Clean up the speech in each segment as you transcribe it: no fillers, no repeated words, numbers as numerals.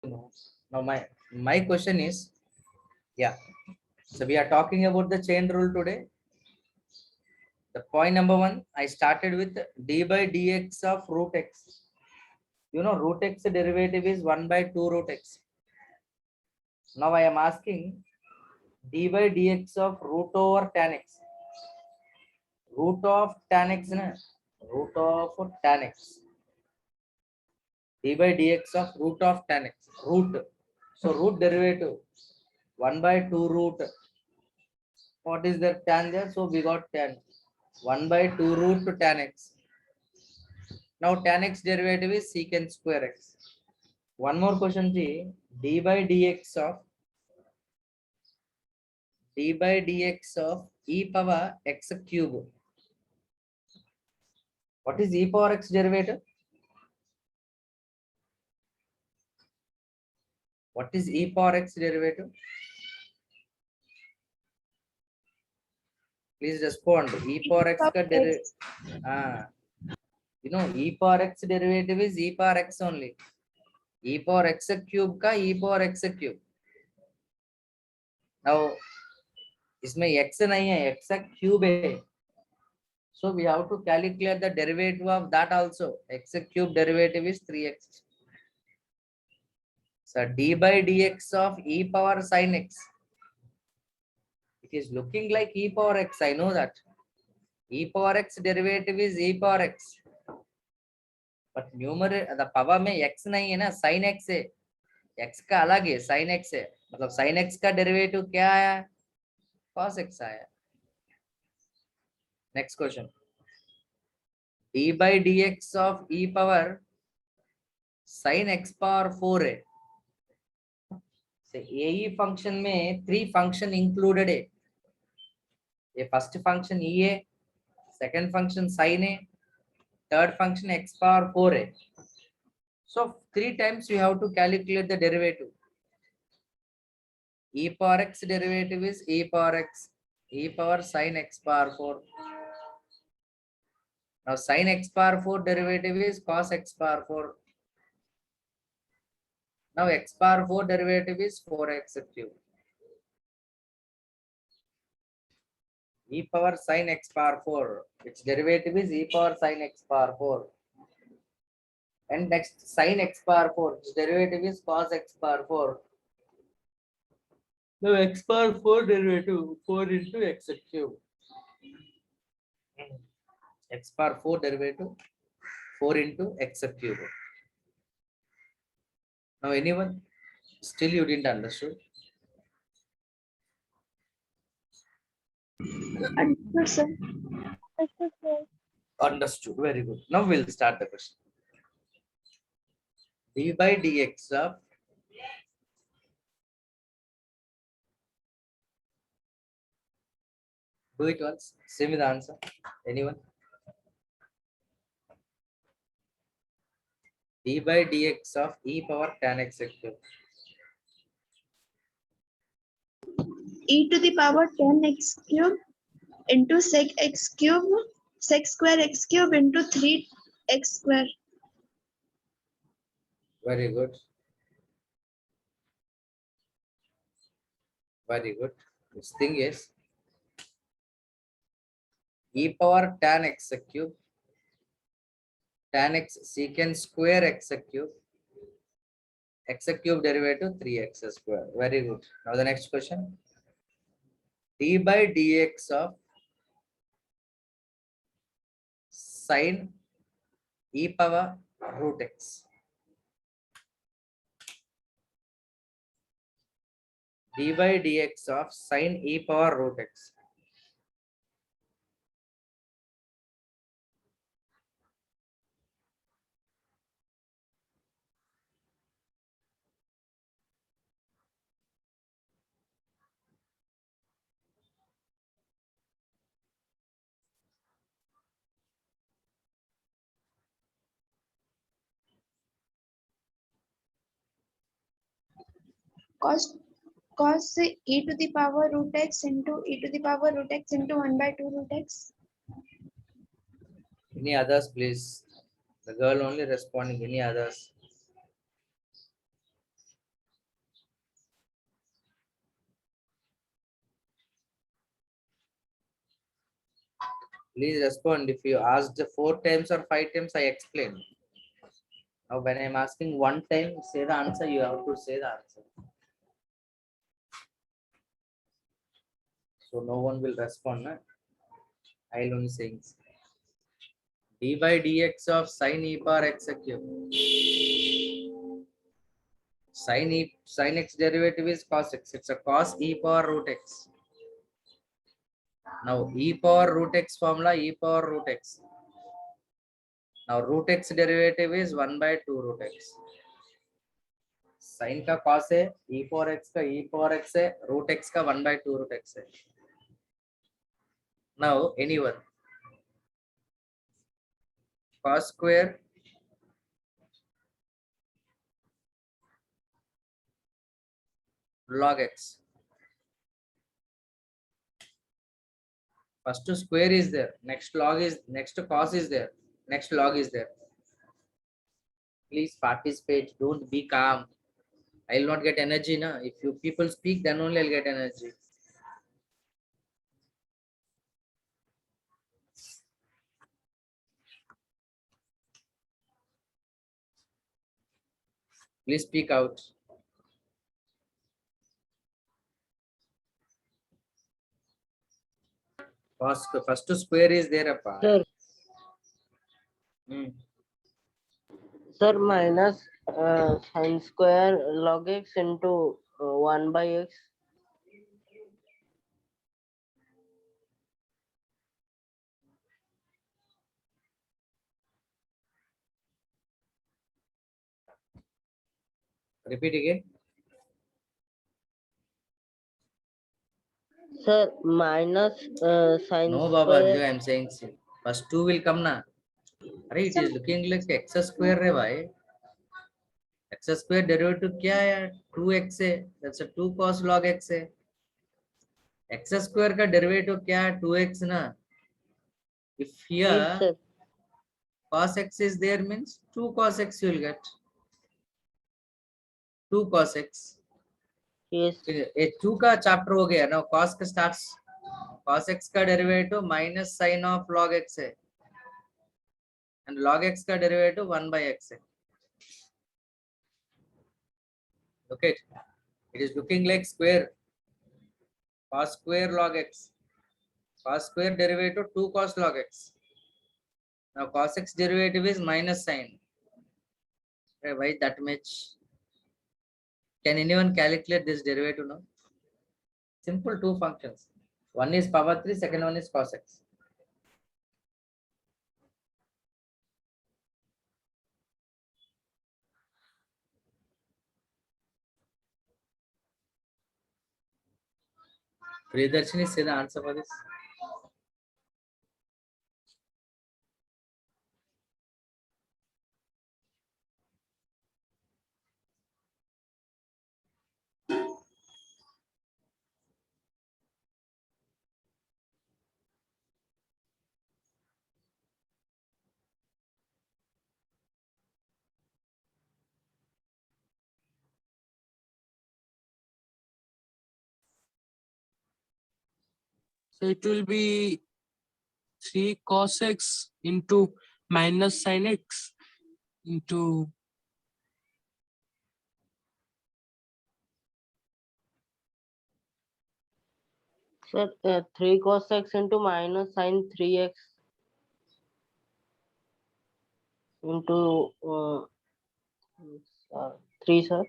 know. Now my question is, yeah. So we are talking about the chain rule today. The point number one, I started with d by dx of root x. You know, root x derivative is 1 by 2 root x. Now I am asking d by dx of root over tan x. Root of tan x, na? Root of tan x. D by dx of root of tan x. Root. So root derivative 1 by 2 root. What is that tan there? So we got tan. 1 by 2 root to tan x. Now tan x derivative is secant square x. One more question, G. D by dx of e power x cube. What is e power x derivative? What is e power x derivative? Please respond. E power x ka derivative. You know, e power x derivative is e power x only. E power x cube का e power x cube. Now इसमें x नहीं है, x cube है. So we have to calculate the derivative of that also. X cube derivative is 3x. So d by dx of e power sin x. It is looking like e power x. I know that. E power x derivative is e power x. But numerator the power में x नहीं है ना, sin x है. x का अलग है, sin x है. मतलब sin x का डेरिवेटिव क्या आया? cos x आया. Next question. d by dx of e power sin x power 4 है. AE function में 3 function included है. ये first function e है, second function sin है, third function x power 4 है. So 3 times you have to calculate the derivative. E power x derivative is e power x, e power sin x power 4. Now sin x power 4 derivative is cos x power 4. Now x power 4 derivative is 4x cube. E power sin x power 4. Its derivative is e power sin x power 4. And next sin x power 4. Its derivative is cos x power 4. Now x power 4 derivative 4 into x cube. X power 4 derivative 4 into x cube. Now anyone? Still you didn't understood? Understood, sir. Understood. Very good. Now we'll start the question. D by dx of do it once. Same with the answer. Anyone? D by dx of e power tan x cube. E to the power 10x cube into sec x cube, sec square x cube into 3x square. Very good. Very good. This thing is e power tan x cube, tan x secant square x cube derivative 3x square. Very good. Now the next question. D by dx of sin e power root x. D by dx of sin e power root x. Cos e to the power root x into e to the power root x into 1 by 2 root x. Any others, please? The girl only responding. Any others? Please respond. If you asked 4 times or 5 times, I explain. Now, when I'm asking 1 time, say the answer, you have to say the answer. So no one will respond. Na? I'll only saying d by dx of sin e power x cube. Sin x derivative is cos x. It's a cos e power root x. Now e power root x formula, e power root x. Now root x derivative is 1 by 2 root x. Sin का cos है, e power x का e power x है, root x का 1 by 2 root x है. Now anyone, cos square log x. First square is there, next cos is there, next log is there. Please participate, don't be calm. I will not get energy na. If you people speak, then only I'll get energy. Please speak out. First square is there, appa. Sir, Hmm. sir, minus sin square log x into 1 by x. Repeat again. Sir, minus sin No, Baba, square. I am saying first 2 will come na. Right, it is looking like x square रे भाई. X square derivative क्या है यार? 2x है. That's a 2 cos log x है. X square का derivative क्या है? 2x ना. If Yes, here sir. cos x is there means 2 cos x you will get. 2 cos x. Yes. ये 2 का चैप्टर हो गया ना. Cos का starts. Cos x का derivative minus sin of log x है. And log x का derivative 1 by x है. Okay, it is looking like square. Cos square log x. Cos square derivative 2 cos log x. Now cos x derivative is minus sin. Why that much? Can anyone calculate this derivative now? Simple 2 functions. One is power 3, second one is cos x. Priyadarshini, say the answer for this. So it will be 3 cos x into minus sin x into Sir, 3 cos x into minus sin 3x into 3, sir.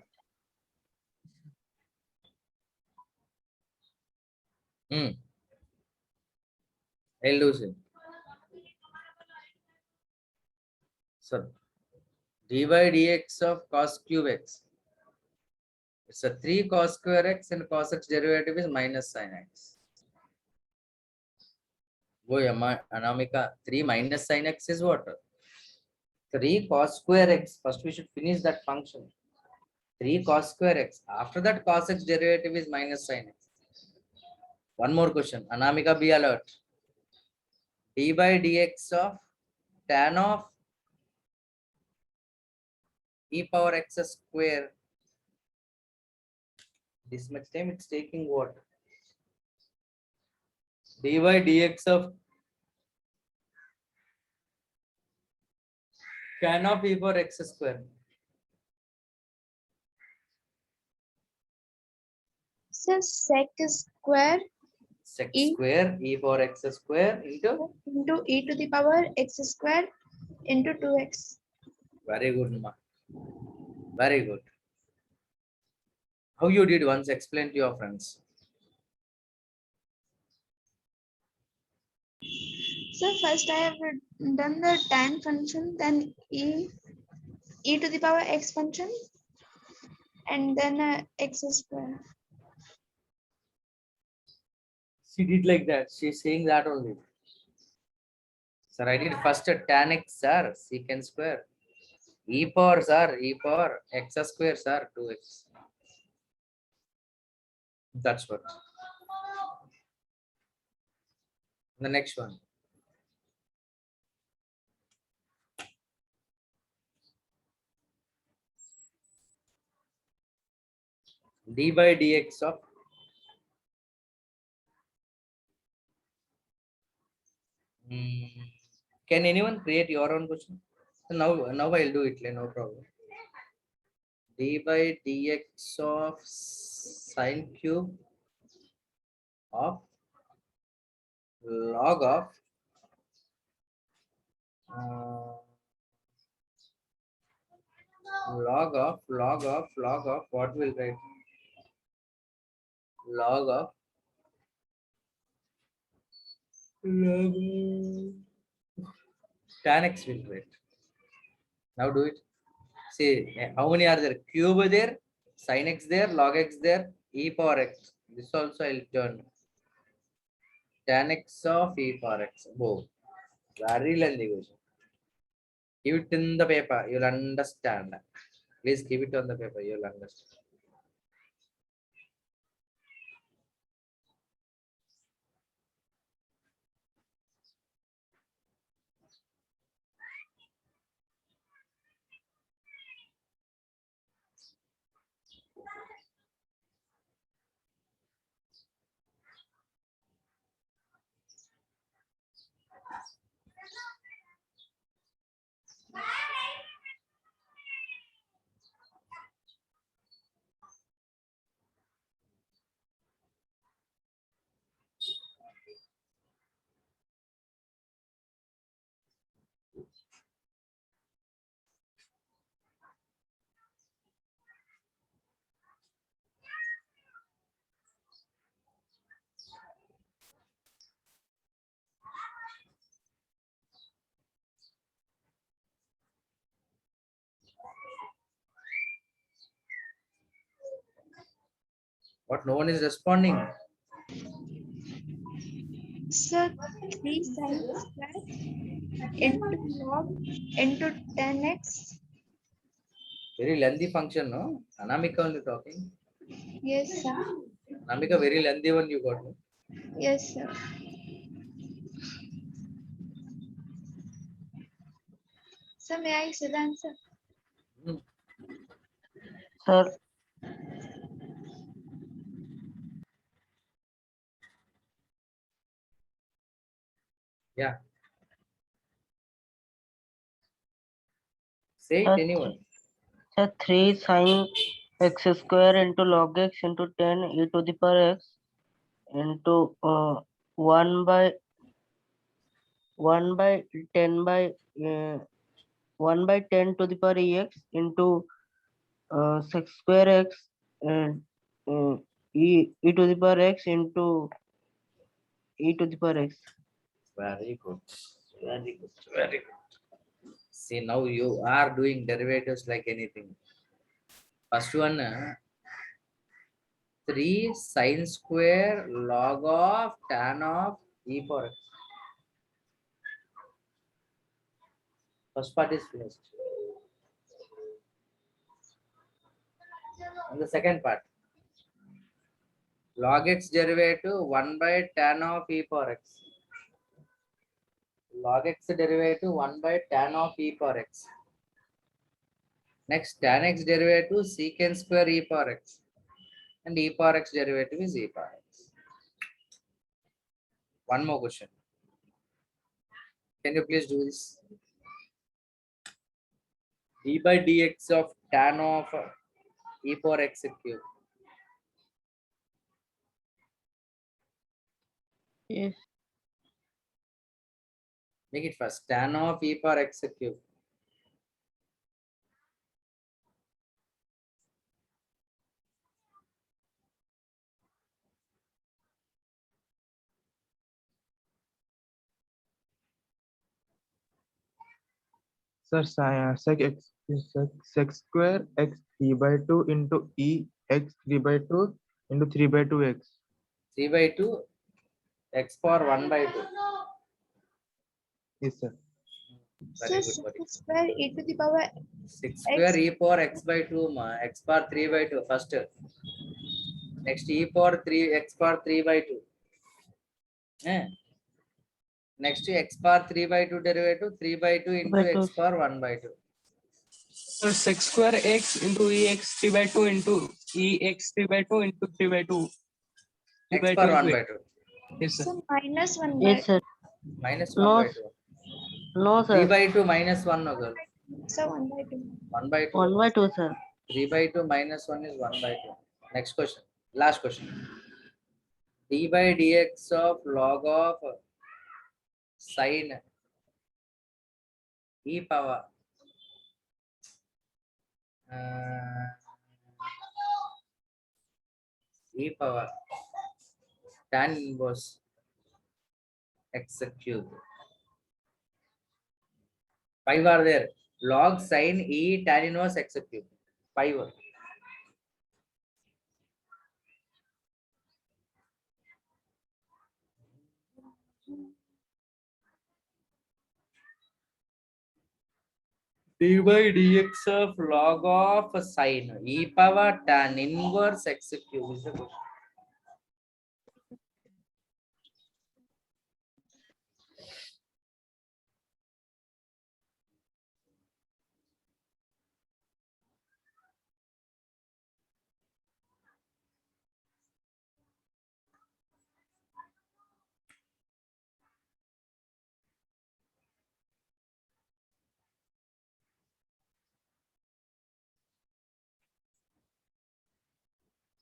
I'll do so. So d by dx of cos cube x. It's a 3 cos square x and cos x derivative is minus sin x. Boy, Anamika, 3 minus sin x is what? 3 cos square x. First we should finish that function. 3 cos square x. After that cos x derivative is minus sin x. One more question. Anamika, be alert. D by dx of tan of e power x square. This much time it's taking what? D by dx of Tan of e power x square. Sir, sec square Sec E. square e power x square into. into e to the power x square into 2x. Very good, ma. Very good. How you did once explain to your friends. So first I have done the tan function, then e to the power x function, and then x square. She did like that. She's saying that only. Sir, I did first a tan x, sir, secant square. E power, sir, e power x square, sir, 2x. That's what. The next one. D by dx of can anyone create your own question? Now I'll do it, no problem. D by dx of sine cube of log of log of what will write? Log of tan x will write. Now do it. See how many are there? Cube there, sin x there, log x there, e power x. This also I'll turn. Tan x of e power x. Oh, very lengthy question. Give it in the paper, you'll understand. Please give it on the paper, you'll understand. What, no one is responding? So 3 sin square into log into 10x. Very lengthy function, no? Anamika only talking. Yes, sir. Anamika, very lengthy one you got, no? Yes, sir. So may I say the answer? Hmm. Sir, Yeah. Say it, Sir, anyone. sir, 3 sin x square into log x into 10 e to the power x into 1 by 10 by 1 by 10 to the power ex into sec square x and e to the power x into e to the power x. Very good. Very good. Very good. See, now you are doing derivatives like anything. First one, 3 sin square log of tan of e power x. First part is finished. And the second part, log x derivative 1 by tan of e power x. Log x derivative 1 by tan of e power x. Next, tan x derivative secant square e power x. And e power x derivative is e power x. One more question. Can you please do this? d by dx of tan of e power x cube. Yes. Make it fast. Tan of e power x cube. Sir, sec square x 3 by 2 into e x 3 by 2 into 3 by 2 x. 3 by 2 x power 1 by 2. Yes, sir. Very So good, buddy. 6 square e to the power 6 square x. e power x by 2 ma x power 3 by 2 first. Next e power 3 x power 3 by 2. Next x power 3 by 2 derivative 3 by 2 into By 2. x power 1 by 2. So sec square x into ex 3 by 2 into ex 3 by 2 into 3 by 2. 3 X by 2 power 1 into by x. 2. Yes, sir. So minus 1 by Yes, sir. Minus 1 No, by 2. no, 3 sir. by 2 minus 1 no girl. so 1 by 2. 1 by 2. 1 by 2, sir. 3 by 2 minus 1 is 1 by 2. Next question. Last question. D by dx of log of sine e power e power tan inverse x cube. 5 are there. Log sine e tan inverse x cube. 5. D by dx of log of sine e power tan inverse x cube is the question.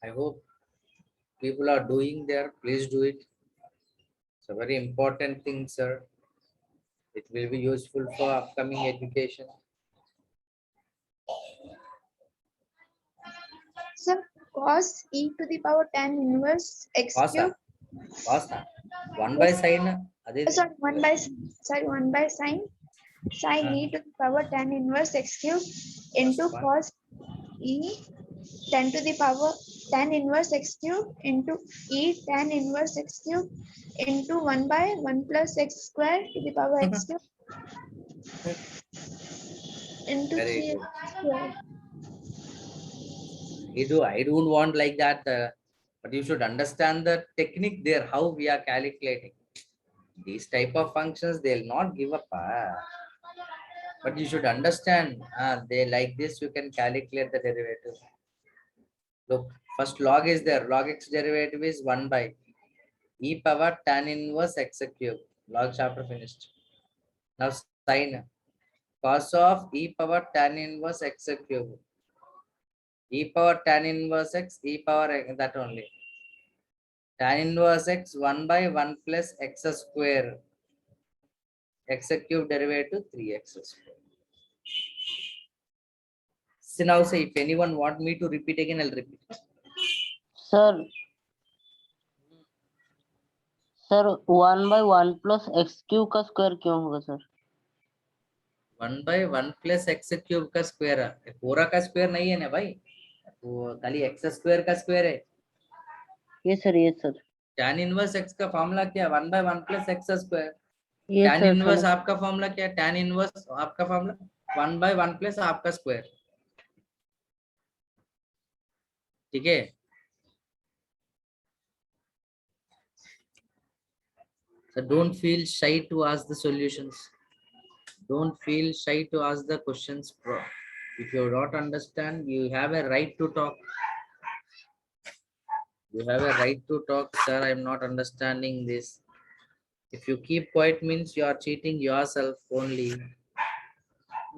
I hope people are doing there. Please do it. It's a very important thing, sir. It will be useful for upcoming education. So cos e to the power tan inverse x Pasta. cube. Pasta. 1 by sine. Sorry, 1 by sine e to the power tan inverse x cube into Plus 1. cos e 10 to the power tan inverse x cube into e tan inverse x cube into 1 by 1 plus x square to the power x cube into Very 3x good. square. I don't want like that, but you should understand the technique there, how we are calculating. These type of functions, they'll not give up. But you should understand, they like this, you can calculate the derivative. Look, first log is there. Log x derivative is 1 by e power tan inverse x cube. Log chapter finished. Now sine cos of e power tan inverse x cube. E power tan inverse x, e power x, that only. Tan inverse x 1 by 1 plus x square. X cube derivative 3x square. So now say if anyone want me to repeat again, I'll repeat. Sir, 1 by 1 plus x cube का square क्यों होगा sir? 1 by 1 plus x cube का square पूरा का square नहीं है ना भाई, वो खाली x स्क्वायर का स्क्वायर है. Yes sir, yes sir. tan inverse x का फॉर्मूला क्या? 1 by 1 plus x square. Yes tan sir. Inverse आपका फॉर्मूला क्या? tan इनवर्स आपका फॉर्मूला 1 by 1 plus आपका स्क्वायर. ठीक है. So don't feel shy to ask the solutions. Don't feel shy to ask the questions. If you don't understand, you have a right to talk. You have a right to talk, sir. I'm not understanding this. If you keep quiet means you are cheating yourself only.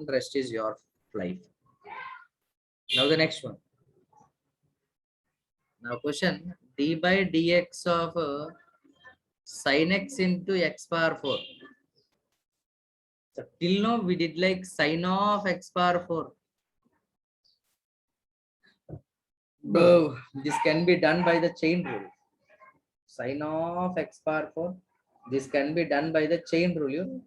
The rest is your life. Now the next one. Now question, d by dx of sin x into x power 4. So till now we did like sin of x power 4. Bro, this can be done by the chain rule. Sin of x power 4. This can be done by the chain rule.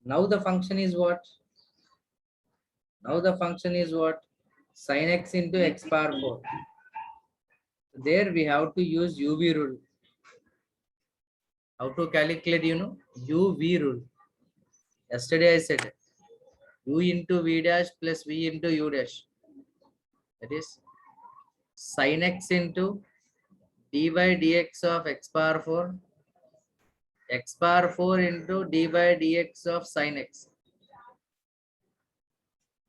Now the function is what? Now the function is what? Sin x into x power 4. There we have to use UV rule. How to calculate, UV rule. Yesterday I said u into v dash plus v into u dash. That is sin x into d by dx of x power 4. X power 4 into d by dx of sin x.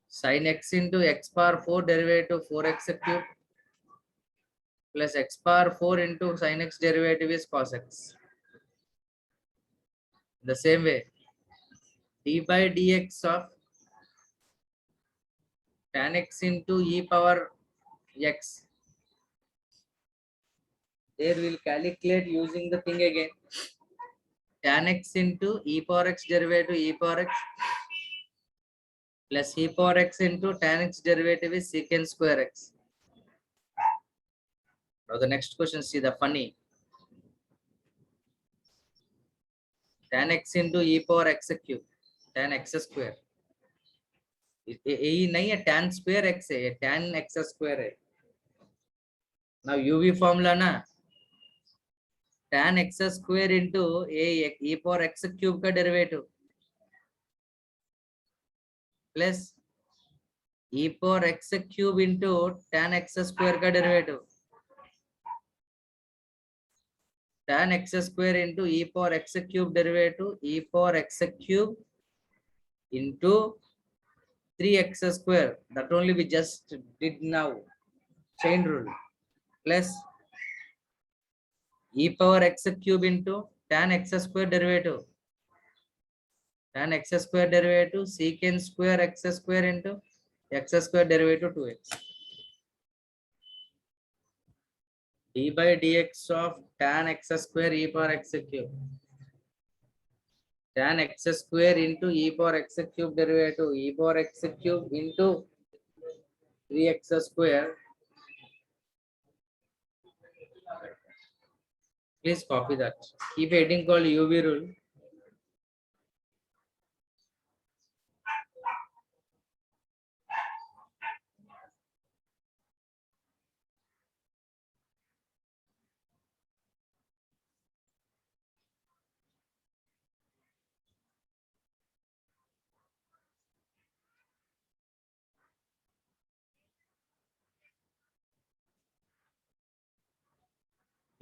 Sin x into x power 4 derivative 4x cube plus x power 4 into sin x derivative is cos x. The same way, d by dx of tan x into e power x. There we'll calculate using the thing again. Tan x into e power x derivative e power x plus e power x into tan x derivative is secant square x. Now the next question, see the funny. Tan x into e power x cube, tan x square. ये नहीं है, tan square x है, tan x square है. Now UV formula ना, tan x square into e power x cube का derivative plus e power x cube into tan x square का derivative. Tan x square into e power x cube derivative e power x cube into 3x square. That only we just did now. Chain rule plus e power x cube into tan x square derivative. Tan x square derivative secant square x square into x square derivative 2x. D by dx of tan x square e power x cube. Tan x square into e power x cube derivative e power x cube into 3x square. Please copy that. Keep heading called UV rule.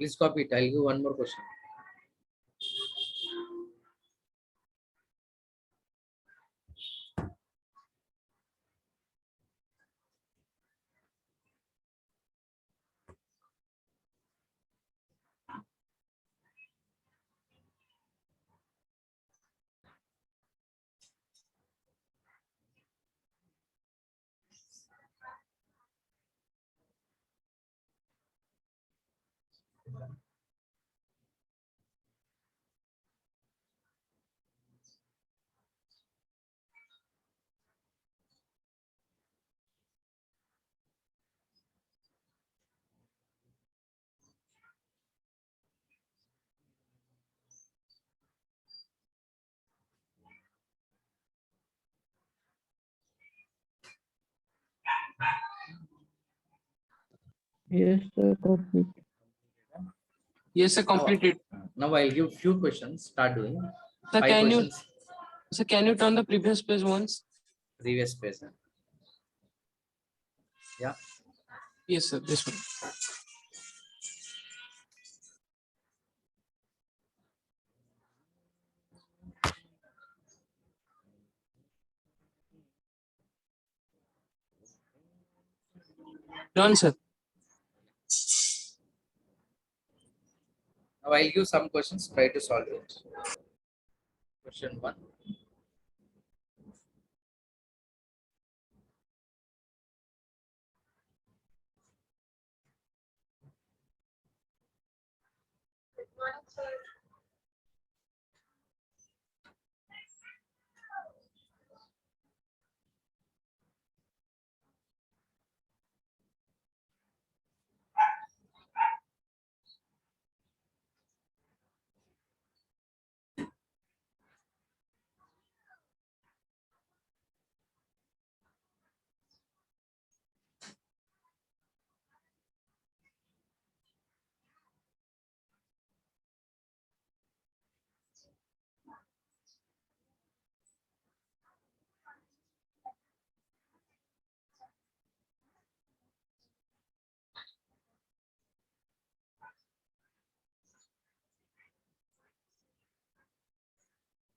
Please copy it. I'll give one more question. Yes, sir, complete. Yes, sir, completed. Now I'll give few questions. Start doing. Sir, 5 can you, questions. sir, can you turn the previous page once? Previous page. Yeah. Yes, sir, this one. Done, sir. Now I'll give some questions. Try to solve it. Question 1.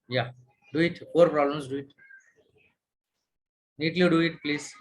Yeah, do it. 4 problems, do it. Neatly do it, please.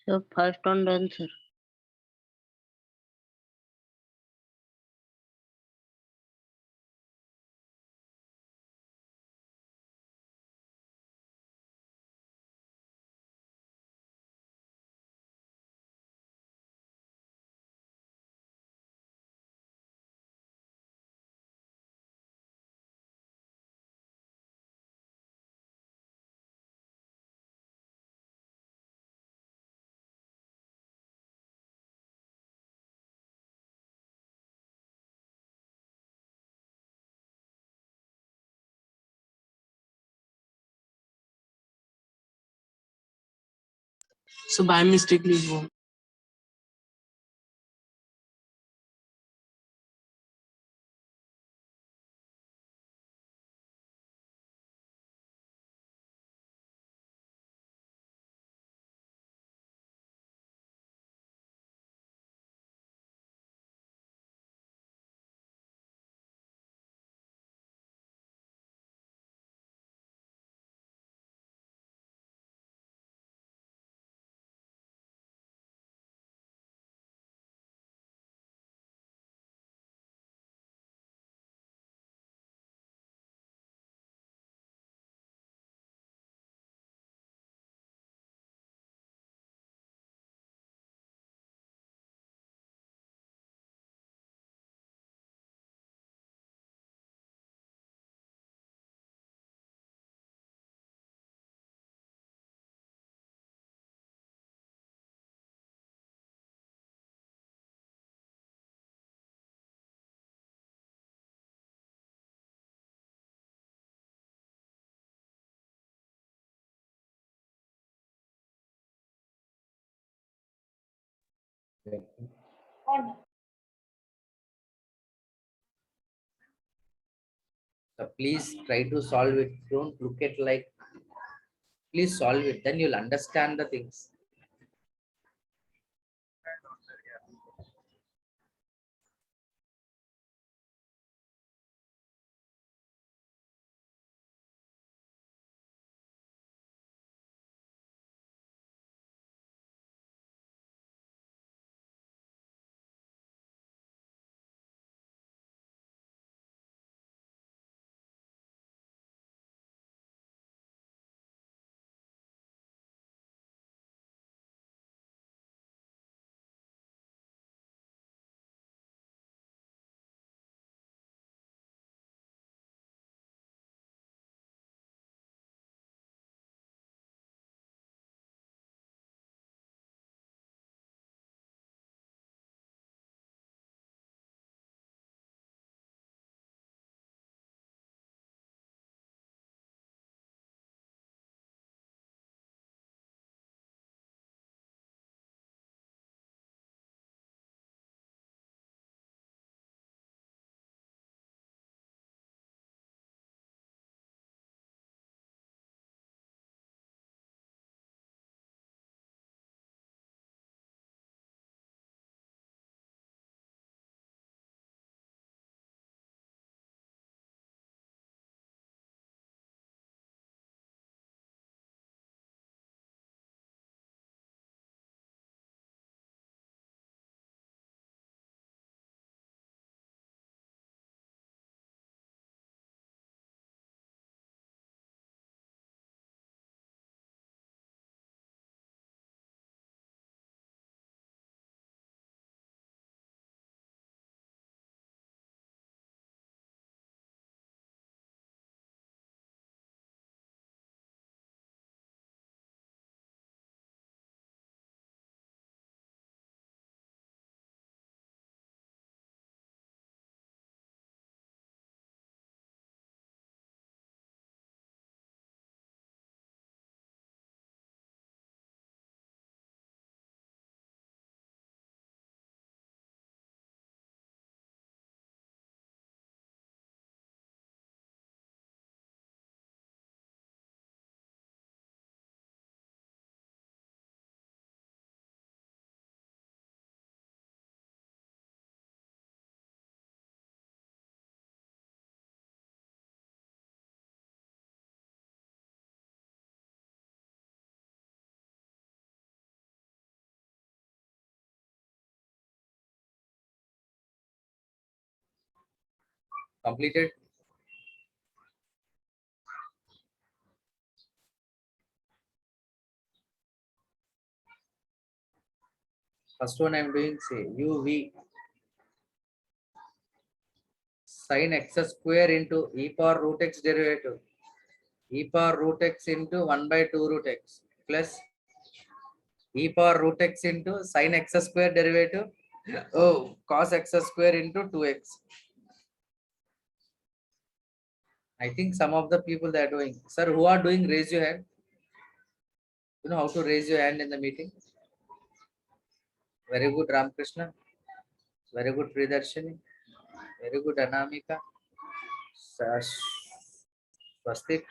So first one done, sir. So by mistakenly wrong. So please try to solve it. Don't look at like, please solve it. Then you'll understand the things. Completed? First one I'm doing, say uv sin x square into e power root x derivative, e power root x into 1 by 2 root x plus e power root x into sin x square derivative, oh, cos x square into 2x. I think some of the people they are doing. Sir, who are doing, raise your hand. You know how to raise your hand in the meeting? Very good, Ramkrishna. Very good, Pridarshini. Very good, Anamika. Swastik.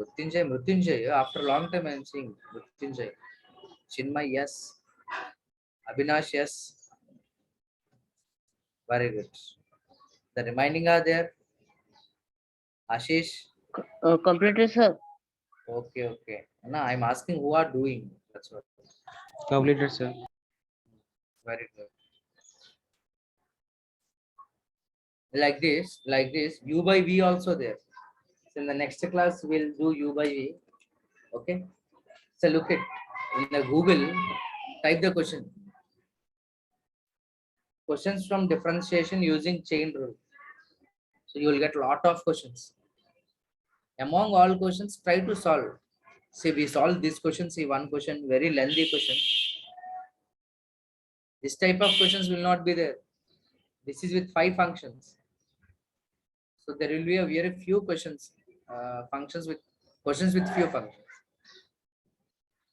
Mrutyunjay. After a long time I am seeing Mrutyunjay. Chinmay, yes. Abhinash, yes. Very good. The remaining are there. Ashish. Completed, sir. Okay, okay. No, I'm asking who are doing. That's what. Completed, sir. Very good. Like this, u by v also there. So in the next class, we'll do u by v. Okay. So look at in the Google, type the question. Questions from differentiation using chain rule. So you will get a lot of questions. Among all questions, try to solve. See, we solve this question. See, one question, very lengthy question. This type of questions will not be there. This is with 5 functions. So there will be a very few questions, functions with questions with few functions.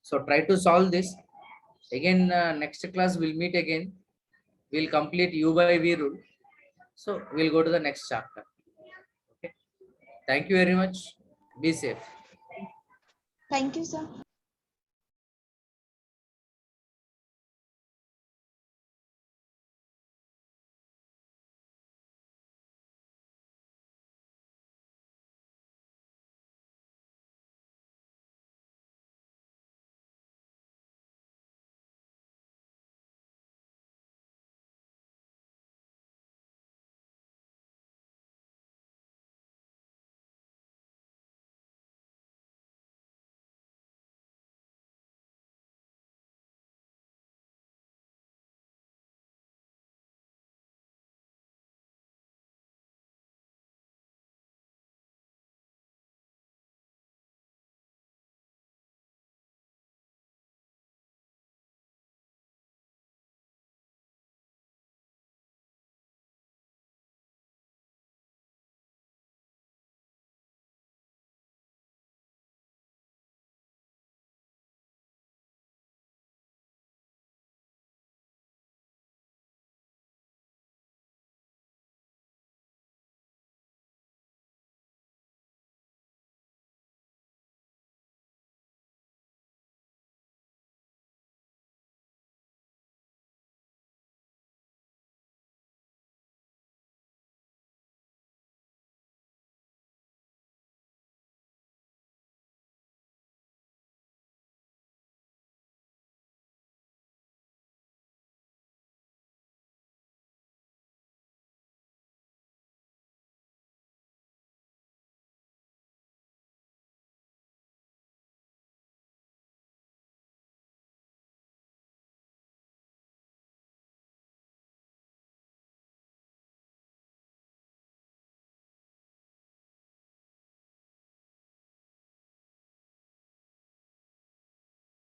So try to solve this. Again, next class we'll meet again. We'll complete u by v rule. So we'll go to the next chapter. Okay. Thank you very much. Be safe. Thank you, sir.